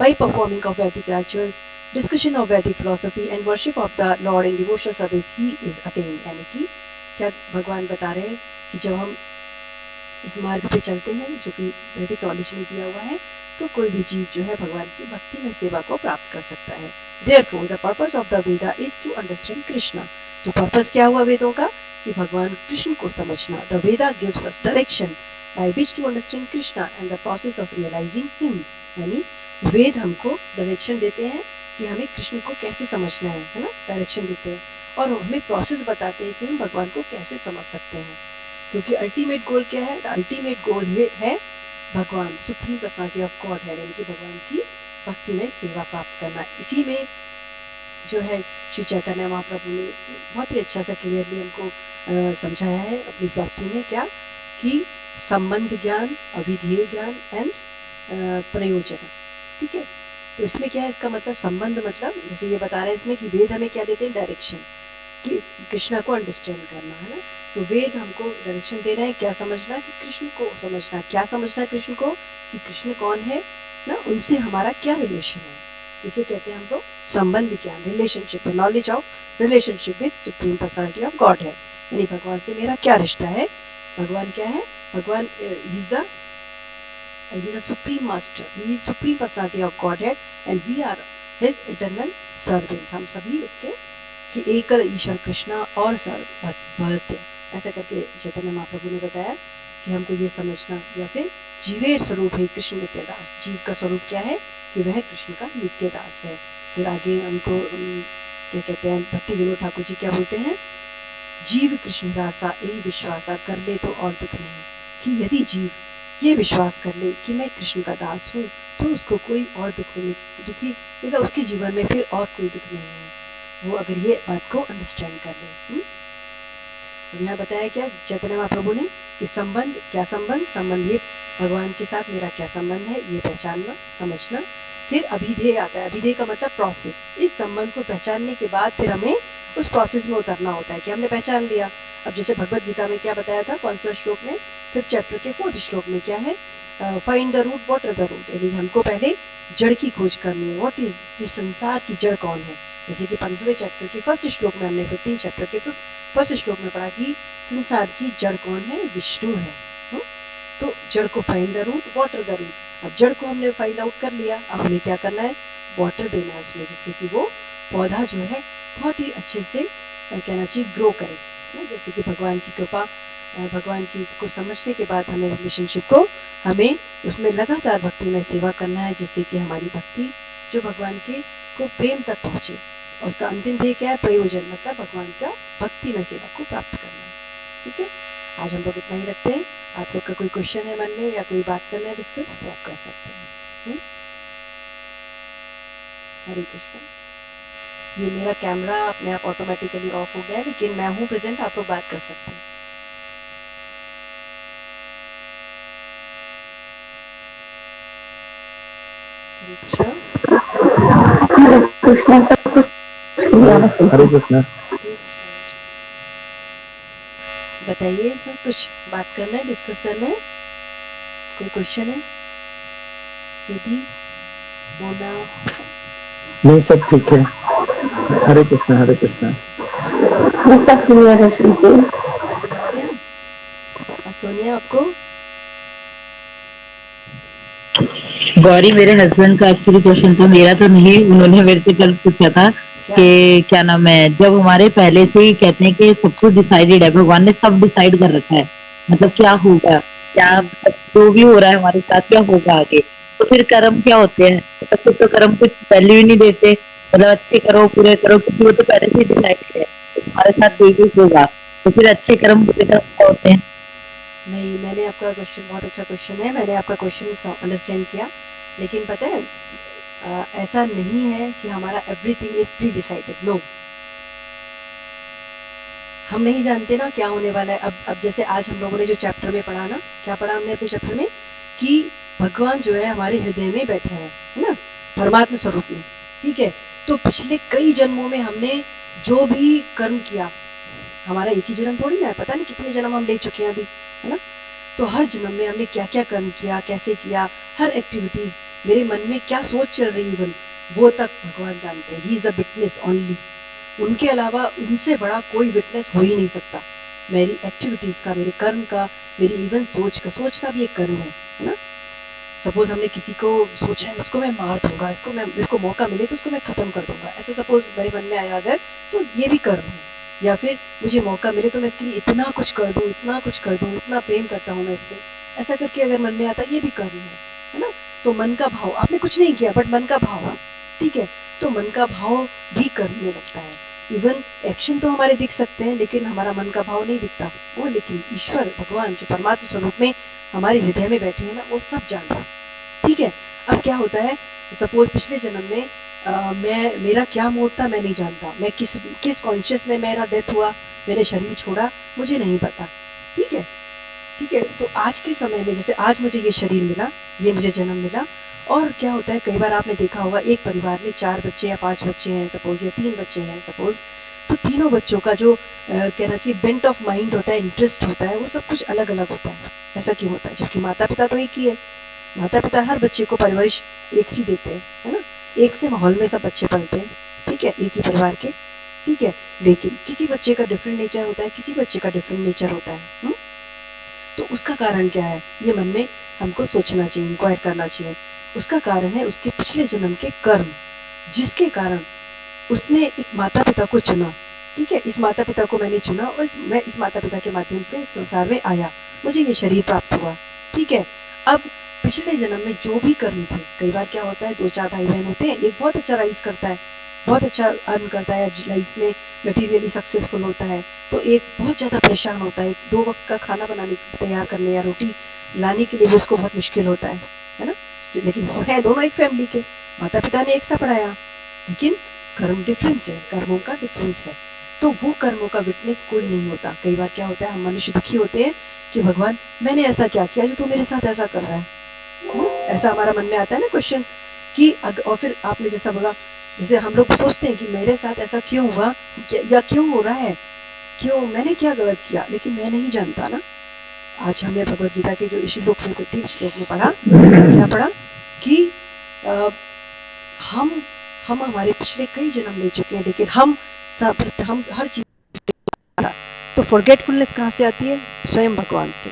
By performing of Vedic rituals, discussion of Vedic philosophy and worship of the Lord in devotional service, he is attained। यानी कि क्या भगवान बता रहे हैं कि जब हम इस मार्ग पे चलते हैं जो कि वैदिक नॉलेज में दिया हुआ है, तो कोई भी जीव जो है भगवान की भक्ति में सेवा को प्राप्त कर सकता है। Therefore, the purpose of the Veda is to understand Krishna। तो पर्पस क्या हुआ वेदों का? कि भगवान कृष्ण को समझना। The Veda gives us direction by which to understand Krishna and the process of realizing him। यानी वेद हमको डायरेक्शन देते हैं कि हमें कृष्ण को कैसे समझना है ना, डायरेक्शन देते हैं और हमें प्रोसेस बताते हैं कि हम भगवान को कैसे समझ सकते हैं। क्योंकि अल्टीमेट गोल क्या है? अल्टीमेट गोल है भगवान, सुप्रीम पर्सनालिटी ऑफ गॉड है, यानी कि भगवान की भक्ति में सेवा प्राप्त करना। इसी में जो है श्री चैतन्य महाप्रभु ने बहुत ही अच्छा सा क्लियरली हमको समझाया है अपनी फिलॉसफी में, क्या कि संबंध ज्ञान, अभिधेय ज्ञान एंड प्रयोजन। ठीक है, तो इसमें क्या है, इसका मतलब संबंध मतलब जैसे ये बता रहे हैं इसमें कि वेद हमें क्या देते हैं? डायरेक्शन, कि कृष्णा को अंडरस्टैंड करना है ना। तो वेद हमको डायरेक्शन दे रहे हैं क्या समझना? कि कृष्ण को समझना। क्या समझना कृष्ण को? कि कृष्ण कौन है ना, उनसे हमारा क्या रिलेशन है। इसे कहते हैं हम लोग संबंध ज्ञान, relationship, knowledge of relationship with supreme personality of God है, यानी भगवान से मेरा क्या रिश्ता है। भगवान क्या है? भगवान he is a supreme master, he is supreme personality of Godhead and we are his eternal servant। हम सभी उसके कि एक ईश्वर कृष्णा और भक्त हैं। ऐसा करके चैतन्य महाप्रभु ने बताया कि हमको ये समझना, या फिर जीवेर स्वरूप है कृष्ण नित्य दास। जीव का स्वरूप क्या है? कि वह कृष्ण का नित्य दास है। फिर आगे हमको क्या कहते हैं, भक्ति विनोद ठाकुर जी क्या बोलते हैं? जीव कृष्ण दासा यही विश्वासा कर ले तो और दुख नहीं। कि यदि जीव ये विश्वास कर ले कि मैं कृष्ण का दास हूँ, तो उसको कोई और दुखी मतलब उसके जीवन में फिर और कोई दुख नहीं है, वो अगर ये बात को अंडरस्टैंड कर ले। और यहाँ बताया क्या चैतन्य महाप्रभु ने कि संबंध, क्या संबंध? संबंध ये भगवान के साथ मेरा क्या संबंध है, ये पहचानना, समझना। फिर अभिधेय आता है। अभिधेय का मतलब प्रोसेस। इस संबंध को पहचानने के बाद फिर हमें उस प्रोसेस में उतरना होता है कि हमने पहचान लिया। अब जैसे भगवत गीता में क्या बताया था, कौन सा श्लोक में? 5th चैप्टर के 4th श्लोक में क्या है? Find the root, what are the root, यानी हमको पहले जड़ की खोज करनी है। व्हाट इज दिस, संसार की जड़ कौन है। जैसे कि 15वें चैप्टर के 1st श्लोक में हमने 15 चैप्टर के 1st श्लोक में पढ़ा कि संसार की जड़ कौन है? विष्णु है। तो जड़ को find the root, water the root. अब जड़ को हमने फाइंड आउट कर लिया, अब हमें क्या करना है? वाटर देना है उसमें, जिससे कि वो पौधा जो है बहुत ही अच्छे से कहना चाहिए ग्रो करे ना। जैसे कि भगवान की कृपा, भगवान की इसको समझने के बाद हमें रिलेशनशिप को, हमें उसमें लगातार भक्ति में सेवा करना है, जिससे कि हमारी भक्ति जो भगवान के को प्रेम तक पहुँचे। और उसका अंतिम ध्येय क्या है? प्रयोजन, मतलब भगवान का भक्ति में सेवा को प्राप्त करना है। ठीक है, आज हम लोग इतना ही रखते हैं। आप लोग का कोई क्वेश्चन है मन में या कोई बात करना है डिस्कस, तो आप कर सकते हैं। हरे कृष्णा। ये मेरा कैमरा अपने आप ऑटोमेटिकली ऑफ हो गया है, लेकिन मैं हूँ प्रेजेंट, आप लोग बात कर सकते हैं। हरे कृष्णा। बताइए सर, कुछ बात करना है, डिस्कस करना है, कोई क्वेश्चन है? यदि बोला नहीं, सब ठीक है। हरे कृष्णा, हरे कृष्णा। सब क्लियर है श्री जी। और सोनिया आपको? गौरी मेरे हस्बैंड का एक्चुअली क्वेश्चन था, मेरा तो नहीं। उन्होंने मेरे से कल पूछा था कि क्या नाम है, जब हमारे पहले से ही कहते हैं कि सब कुछ डिसाइडेड है, भगवान ने सब डिसाइड कर रखा है, मतलब क्या होगा, क्या जो भी हो रहा है हमारे साथ क्या होगा आगे, तो फिर कर्म क्या होते हैं? मतलब तो कर्म कुछ वैल्यू ही नहीं देते, मतलब अच्छे करो पूरे करो, क्योंकि वो तो पहले से ही डिसाइडेड है हमारे साथ जो कुछ होगा, तो फिर अच्छे कर्म बुरे कर्म क्या होते हैं? नहीं, मैंने आपका क्वेश्चन, बहुत अच्छा क्वेश्चन है, मैंने आपका क्वेश्चन अंडरस्टैंड किया, लेकिन पता है ऐसा नहीं है कि हमारा everything is pre decided. No, हम नहीं जानते ना क्या होने वाला है। अब जैसे आज हम लोगों ने जो चैप्टर में पढ़ा ना, क्या पढ़ा हमने अपने चैप्टर में? कि भगवान जो है हमारे हृदय में बैठे हैं, है ना, परमात्मा स्वरूप में। ठीक है, तो पिछले कई जन्मों में हमने जो भी कर्म किया हमारा एक ही जन्म थोड़ी ना है, पता नहीं कितने जन्म हम ले चुके हैं अभी, है ना। तो हर जन्म में हमने क्या क्या कर्म किया, कैसे किया, हर एक्टिविटीज़, मेरे मन में क्या सोच चल रही इवन वो तक भगवान जानते हैं। He is a witness only, उनके अलावा उनसे बड़ा कोई विटनेस हो ही नहीं सकता मेरी एक्टिविटीज़ का, मेरे कर्म का, मेरी इवन सोच का। सोचना भी एक कर्म है ना। सपोज हमने किसी को सोचा है इसको मैं मार दूंगा, इसको मैं, मेरे को मौका मिले तो उसको मैं ख़त्म कर दूंगा, ऐसा सपोज मेरे मन में आया अगर, तो ये भी कर्म है। या फिर मुझे मौका मिले तो मैं इसके लिए इतना कुछ कर दूँ, इतना कुछ कर दूँ, इतना प्रेम करता हूँ मैं इससे, ऐसा करके अगर मन में आता है, ये भी कर्म है ना। तो मन का भाव, आपने कुछ नहीं किया बट मन का भाव, ठीक है, तो मन का भाव भी कर्म में लगता है। इवन एक्शन तो हमारे दिख सकते हैं लेकिन हमारा मन का भाव नहीं दिखता वो, लेकिन ईश्वर भगवान जो परमात्मा स्वरूप में हमारे हृदय में बैठे हैं ना, वो सब जान रहे हैं, ठीक है। अब क्या होता है, सपोज पिछले जन्म में मेरा क्या मोड था मैं नहीं जानता, मैं किस कॉन्शियस में मेरा डेथ हुआ, मैंने शरीर छोड़ा, मुझे नहीं पता, ठीक है, ठीक है। तो आज के समय में जैसे आज मुझे ये शरीर मिला, ये मुझे जन्म मिला, और क्या होता है कई बार आपने देखा होगा एक परिवार में 4 बच्चे या 5 बच्चे हैं सपोज, या 3 बच्चे हैं सपोज, तो तीनों बच्चों का जो कहना चाहिए बेंट ऑफ माइंड होता है, इंटरेस्ट होता है, वो सब कुछ अलग अलग होता है। ऐसा क्यों होता है, जबकि माता पिता तो एक ही है। माता पिता हर बच्चे को परवरिश एक सी देते हैं, है ना, एक से माहौल में सब बच्चे पलते हैं, ठीक है, एक ही परिवार के, ठीक है। लेकिन किसी बच्चे का डिफरेंट नेचर होता है, किसी बच्चे का डिफरेंट नेचर होता है। तो उसका कारण क्या है, ये मन में हमको सोचना चाहिए, इंक्वायर करना चाहिए। उसका कारण है उसके पिछले जन्म के कर्म, जिसके कारण उसने एक माता पिता को चुना, ठीक है। इस माता पिता को मैंने चुना और मैं इस माता पिता के माध्यम से इस संसार में आया, मुझे ये शरीर प्राप्त हुआ, ठीक है। अब पिछले जन्म में जो भी कर्म थे, कई बार क्या होता है 2-4 भाई बहन होते हैं, एक बहुत अच्छा राइज करता है, बहुत अच्छा अर्न करता है, लाइफ में मटेरियली सक्सेसफुल होता है, तो एक बहुत ज़्यादा परेशान होता है, 2 वक्त का खाना बनाने तैयार करने या रोटी लाने के लिए भी उसको बहुत मुश्किल होता है ना। लेकिन वो है दोनों एक फैमिली के, माता पिता ने एक सा पढ़ाया, लेकिन कर्म डिफरेंस है, कर्मों का डिफरेंस है, तो वो कर्मों का विटनेस कोई नहीं होता। कई बार क्या होता है हम मनुष्य दुखी होते हैं कि भगवान मैंने ऐसा क्या किया जो तू मेरे साथ ऐसा कर रहा है, ऐसा हमारा मन में आता है ना क्वेश्चन कि और फिर आपने जैसा बोला, जैसे हम लोग सोचते हैं कि मेरे साथ ऐसा क्यों हुआ या क्यों हो रहा है, क्यों, मैंने क्या गलत किया, लेकिन मैं नहीं जानता ना। आज हमने भगवद गीता के जो श्लोक में 15 श्लोक में पढ़ा, क्या पढ़ा कि हम हमारे पिछले कई जन्म ले चुके हैं, लेकिन हम हर चीज, तो फॉरगेटफुलनेस कहाँ से आती है, स्वयं भगवान से,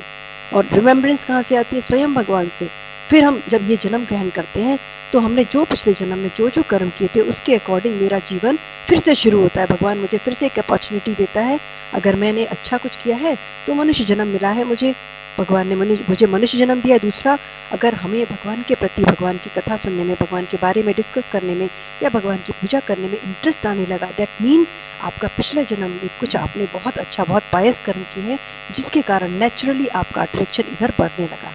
और रिमेम्बरेंस कहाँ से आती है, स्वयं भगवान से। फिर हम जब ये जन्म ग्रहण करते हैं तो हमने जो पिछले जन्म में जो जो कर्म किए थे उसके अकॉर्डिंग मेरा जीवन फिर से शुरू होता है। भगवान मुझे फिर से एक अपॉर्चुनिटी देता है, अगर मैंने अच्छा कुछ किया है तो मनुष्य जन्म मिला है मुझे, भगवान ने मुझे मनुष्य जन्म दिया है। दूसरा, अगर हमें भगवान के प्रति, भगवान की कथा सुनने में, भगवान के बारे में डिस्कस करने में या भगवान की पूजा करने में इंटरेस्ट आने लगा, दैट मीन आपका पिछले जन्म में कुछ आपने बहुत अच्छा, बहुत पायस कर्म किए हैं, जिसके कारण नेचुरली आपका अट्रैक्शन इधर बढ़ने लगा,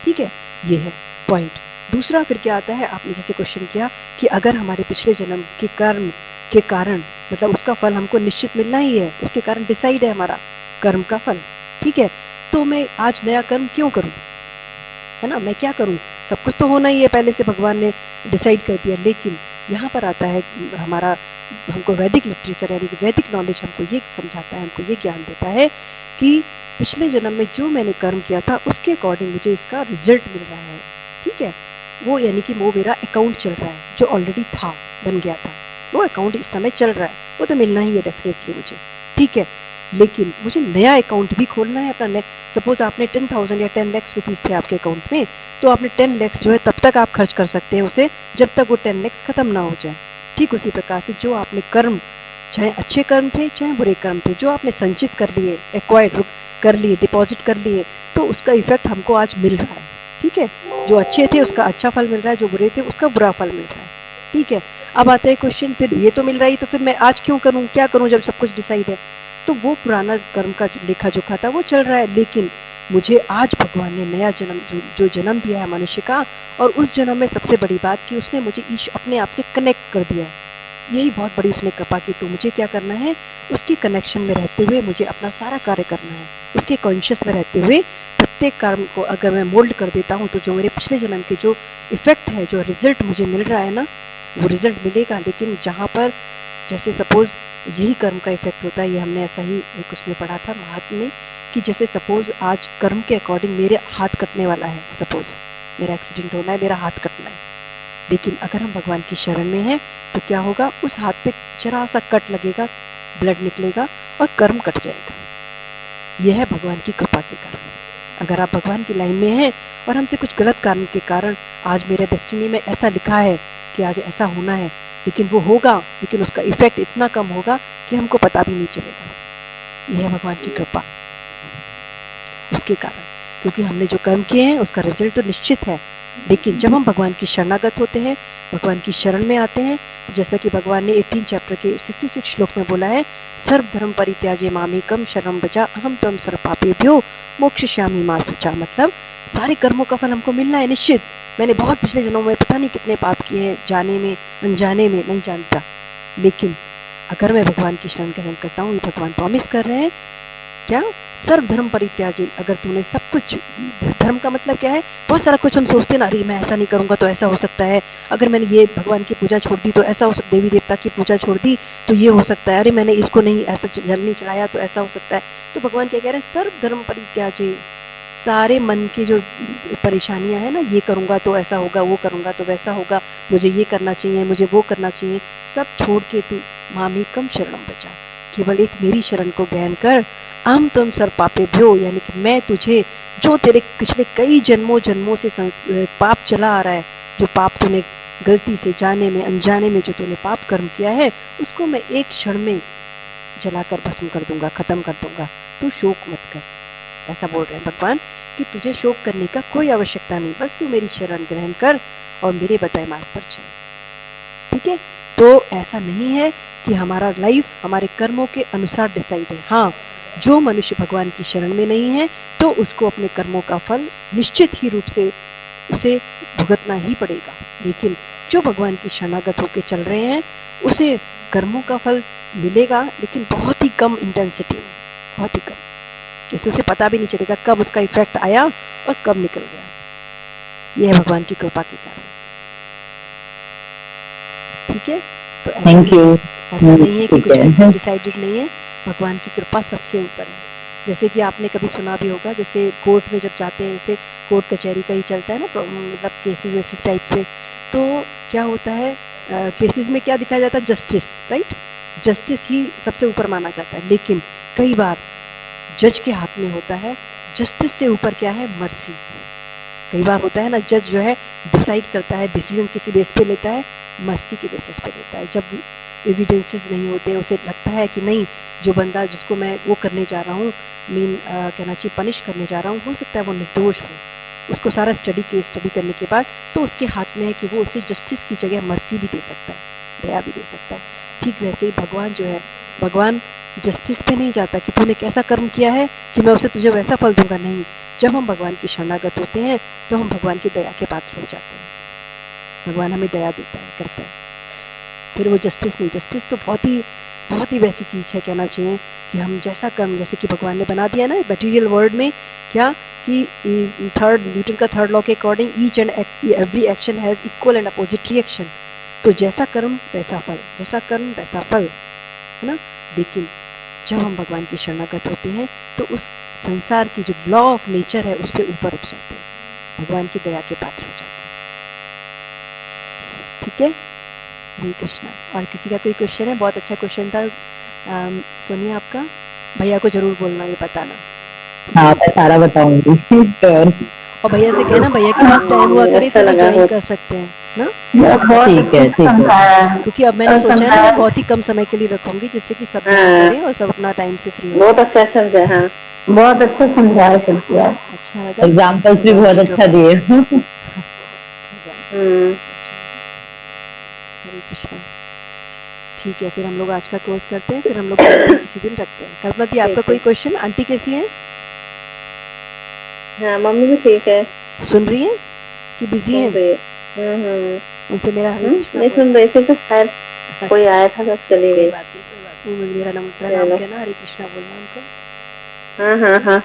ठीक है। ये है पॉइंट। दूसरा फिर क्या आता है, आपने जैसे क्वेश्चन किया कि अगर हमारे पिछले जन्म के कर्म के कारण, मतलब उसका फल हमको निश्चित मिलना ही है, उसके कारण डिसाइड है हमारा कर्म का फल, ठीक है, तो मैं आज नया कर्म क्यों करूं, है ना, मैं क्या करूं, सब कुछ तो होना ही है, पहले से भगवान ने डिसाइड कर दिया। लेकिन यहाँ पर आता है हमारा, हमको वैदिक लिटरेचर यानी कि वैदिक नॉलेज हमको ये समझाता है, हमको ये ज्ञान देता है कि पिछले जन्म में जो मैंने कर्म किया था उसके अकॉर्डिंग मुझे इसका रिजल्ट मिल रहा है, ठीक है। वो यानी कि वो मेरा अकाउंट चल रहा है, जो ऑलरेडी था, बन गया था, वो अकाउंट इस समय चल रहा है, वो तो मिलना ही है डेफिनेटली मुझे, ठीक है। लेकिन मुझे नया अकाउंट भी खोलना है अपना। सपोज आपने 10,000 या 10 लाख रुपीज़ थे आपके अकाउंट में, तो आपने 10 लाख जो है तब तक आप खर्च कर सकते हैं उसे जब तक वो 10 लाख खत्म ना हो जाए। ठीक उसी प्रकार से जो आपने कर्म, चाहे अच्छे कर्म थे चाहे बुरे कर्म थे, जो आपने संचित कर लिए, एक्वायर कर लिए, डिपॉजिट कर लिए, तो उसका इफेक्ट हमको आज मिल रहा है, ठीक है। जो अच्छे थे उसका अच्छा फल मिल रहा है, जो बुरे थे उसका बुरा फल मिल रहा है, ठीक है। अब आता है क्वेश्चन, फिर ये तो मिल रहा है तो फिर मैं आज क्यों करूँ, क्या करूँ जब सब कुछ डिसाइड है। तो वो पुराना कर्म का जो लेखा जोखा था वो चल रहा है, लेकिन मुझे आज भगवान ने नया जन्म जो जन्म दिया है मनुष्य का, और उस जन्म में सबसे बड़ी बात कि उसने मुझे अपने आप से कनेक्ट कर दिया है। यही बहुत बड़ी उसने कृपा की। तो मुझे क्या करना है, उसके कनेक्शन में रहते हुए मुझे अपना सारा कार्य करना है, उसके कॉन्शियस में रहते हुए प्रत्येक कर्म को अगर मैं मोल्ड कर देता हूँ तो जो मेरे पिछले जन्म के जो इफेक्ट है, जो रिजल्ट मुझे मिल रहा है ना, वो रिजल्ट मिलेगा। लेकिन जैसे सपोज यही कर्म का इफेक्ट होता है, ये हमने ऐसा ही एक उसमें पढ़ा था महात्म में, कि जैसे सपोज आज कर्म के अकॉर्डिंग मेरे हाथ कटने वाला है, सपोज मेरा एक्सीडेंट होना है, मेरा हाथ कटना है, लेकिन अगर हम भगवान की शरण में हैं तो क्या होगा, उस हाथ पे जरा सा कट लगेगा, ब्लड निकलेगा और कर्म कट जाएगा। यह है भगवान की कृपा के कारण। अगर आप भगवान की लाइन में हैं और हमसे कुछ गलत कारण के कारण आज मेरे डेस्टिनी में ऐसा लिखा है कि आज ऐसा होना है, लेकिन वो होगा, लेकिन उसका इफेक्ट इतना कम होगा कि हमको पता भी नहीं चलेगा। यह है भगवान की कृपा उसके कारण, क्योंकि हमने जो कर्म किए हैं उसका रिजल्ट तो निश्चित है। लेकिन जब हम भगवान की शरणागत होते हैं, भगवान की शरण में आते हैं, तो जैसा कि भगवान ने 18 चैप्टर के 66 श्लोक में बोला है, सर्व धर्म परित्याजे मामेकम शरणं व्रज अहम त्वं सर्व पापेभ्यो मोक्षयिष्यामि मा शुचा। मतलब सारे कर्मों का फल हमको मिलना है निश्चित। मैंने बहुत पिछले जन्मों में पता नहीं कितने पाप किए हैं, जाने में अनजाने में, नहीं जानता, लेकिन अगर मैं भगवान की शरण ग्रहण करता हूँ, ये भगवान प्रॉमिस कर रहे हैं क्या, सर्व धर्म परित्याजे, अगर तूने सब कुछ, धर्म का मतलब क्या है, बहुत सारा कुछ हम सोचते ना, अरे मैं ऐसा नहीं करूंगा तो ऐसा हो सकता है, अगर मैंने ये भगवान की पूजा छोड़ दी तो ऐसा हो सकता है, देवी देवता की पूजा छोड़ दी तो ये हो सकता है, अरे मैंने इसको नहीं ऐसा जल नहीं चढ़ाया तो ऐसा हो सकता है। तो भगवान क्या कह रहे हैं, सर्व धर्म परित्याजे, सारे मन के जो परेशानियां हैं ना, ये करूंगा तो ऐसा होगा, वो करूंगा तो वैसा होगा, मुझे ये करना चाहिए, मुझे वो करना चाहिए, सब छोड़ के तू मामेकम शरणं व्रज, केवल एक मेरी शरण को ग्रहण कर। अहम त्वं सर्व पापेभ्यो, यानी कि मैं तुझे, जो तेरे पिछले कई जन्मों से पाप चला आ रहा है, जो पाप तूने गलती से, जाने में अनजाने में जो तूने पाप कर्म किया है, उसको मैं एक क्षण में जलाकर भस्म कर दूंगा, खत्म कर दूंगा, तू शोक मत कर। ऐसा बोल रहे हैं भगवान कि तुझे शोक करने का कोई आवश्यकता नहीं, बस तू मेरी शरण ग्रहण कर और मेरे बताए मार्ग पर चल। ठीक है, तो ऐसा नहीं है कि हमारा लाइफ हमारे कर्मों के अनुसार डिसाइड है। हाँ, जो मनुष्य भगवान की शरण में नहीं है तो उसको अपने कर्मों का फल निश्चित ही रूप से उसे भुगतना ही पड़ेगा, लेकिन जो भगवान की शरणागत होकर चल रहे हैं उसे कर्मों का फल मिलेगा, लेकिन बहुत ही कम इंटेंसिटी में, बहुत ही कम, जिससे उसे पता भी नहीं चलेगा कब उसका इफेक्ट आया और कब निकल गया। यह है भगवान की कृपा के कारण। ठीक है, तो थैंक यू। ऐसा नहीं है कि कुछ डिसाइडेड नहीं है, भगवान की कृपा सबसे ऊपर है। जैसे कि आपने कभी सुना भी होगा, जैसे कोर्ट में जब जाते हैं, जैसे कोर्ट कचहरी का ही चलता है ना, मतलब केसेस वेसेस टाइप से, तो क्या होता है, केसेस में क्या दिखाया जाता है, जस्टिस, राइट, जस्टिस ही सबसे ऊपर माना जाता है, लेकिन कई बार जज के हाथ में होता है, जस्टिस से ऊपर क्या है, मर्सी। कई बार होता है ना, जज जो है डिसाइड करता है, डिसीजन किसी बेस पे लेता है, मर्सी के बेसिस पे लेता है। जब एविडेंसेस नहीं होते, उसे लगता है कि नहीं, जो बंदा जिसको मैं वो करने जा रहा हूँ, कहना चाहिए पनिश करने जा रहा हूँ, हो सकता है वो निर्दोष हो, उसको सारा स्टडी करने के बाद तो उसके हाथ में है कि वो उसे जस्टिस की जगह मर्सी भी दे सकता है, दया भी दे सकता है। ठीक वैसे ही भगवान जो है, भगवान जस्टिस पे नहीं जाता कि तूने कैसा कर्म किया है कि मैं उसे तुझे वैसा फल दूंगा, नहीं। जब हम भगवान की शरणागत होते हैं तो हम भगवान की दया के पात्र हो जाते हैं, भगवान हमें दया देता है, करता है। फिर वो जस्टिस नहीं, जस्टिस तो बहुत ही वैसी चीज़ है, कहना चाहिए कि हम जैसा कर्म, जैसे कि भगवान ने बना दिया ना मटेरियल वर्ल्ड में, क्या कि न्यूटन का थर्ड लॉ के according each and every action has equal and opposite reaction. तो जैसा कर्म वैसा फल, जैसा कर्म वैसा फल, है ना। लेकिन जब हम भगवान की शरणागत होते हैं तो उस संसार की जो लॉ ऑफ नेचर है उससे ऊपर उठ जाते हैं, भगवान की दया के पात्र हो जाते हैं। ठीक है, हरे कृष्णा। और किसी का कोई क्वेश्चन है? बहुत अच्छा क्वेश्चन था सोनिया आपका, भैया को जरूर बोलना, ये बताना। हाँ, मैं सारा बताऊंगी। और भैया से कहना, भैया के पास टाइम हुआ करे तो ज्वाइन कर सकते हैं ना। ठीक है, ठीक है। क्योंकि अब मैंने सोचा है ना, बहुत ही कम समय के लिए रखूंगी, जिससे कि सब करें और सब अपना टाइम से फ्री हो। बहुत अच्छा समझा, हाँ बहुत अच्छा समझाया, अच्छा लगा, एग्जाम्पल्स भी बहुत अच्छा दिए। हरे कृष्णा। ठीक है, फिर हम लोग आज का कोर्स करते हैं, फिर हम लोग किसी दिन रखते हैं। कल्पना दी, आपका कोई क्वेश्चन? आंटी कैसी है? हाँ, मम्मी भी ठीक है। सुन रही है कि बिजी है? उनसे मेरा हरे कृष्णा। नहीं सुन रही थी, तो खैर कोई आया था तो चली गई। कोई बात नहीं, मेरा नाम कहना, हरे कृष्णा बोलना उनको। हाँ हाँ हाँ।